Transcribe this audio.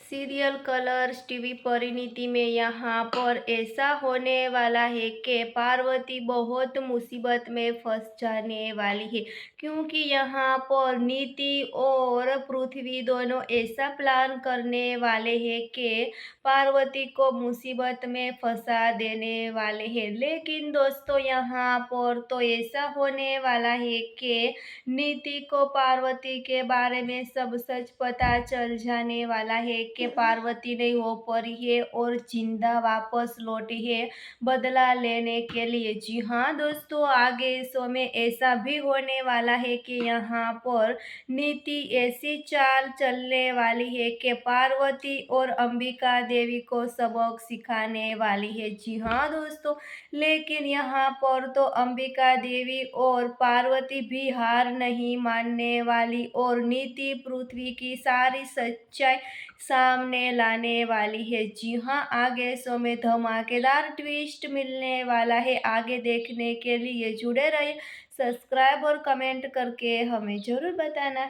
Serial Colors TV Parineeti में यहाँ पर ऐसा होने वाला है कि पार्वती बहुत मुसीबत में फंस जाने वाली है, क्योंकि यहाँ पर नीति और पृथ्वी दोनों ऐसा प्लान करने वाले हैं कि पार्वती को मुसीबत में फंसा देने वाले हैं। लेकिन दोस्तों, यहाँ पर तो ऐसा होने वाला है कि नीति को पार्वती के बारे में सब सच पता चल जाने वाला है कि पार्वती नहीं हो परी है और जिंदा वापस लौटी है बदला लेने के लिए। जी हाँ दोस्तों, आगे शो में ऐसा भी होने वाला है कि यहाँ पर नीति ऐसी चाल चलने वाली है कि पार्वती और अंबिका देवी को सबक सिखाने वाली है। जी हाँ दोस्तों, लेकिन यहाँ पर तो अंबिका देवी और पार्वती भी हार नहीं मानने वाली और नीति पृथ्वी की सारी सच्चाई सामने लाने वाली है। जी हाँ, आगे शो में धमाकेदार ट्विस्ट मिलने वाला है। आगे देखने के लिए जुड़े रहिए, सब्सक्राइब और कमेंट करके हमें ज़रूर बताना।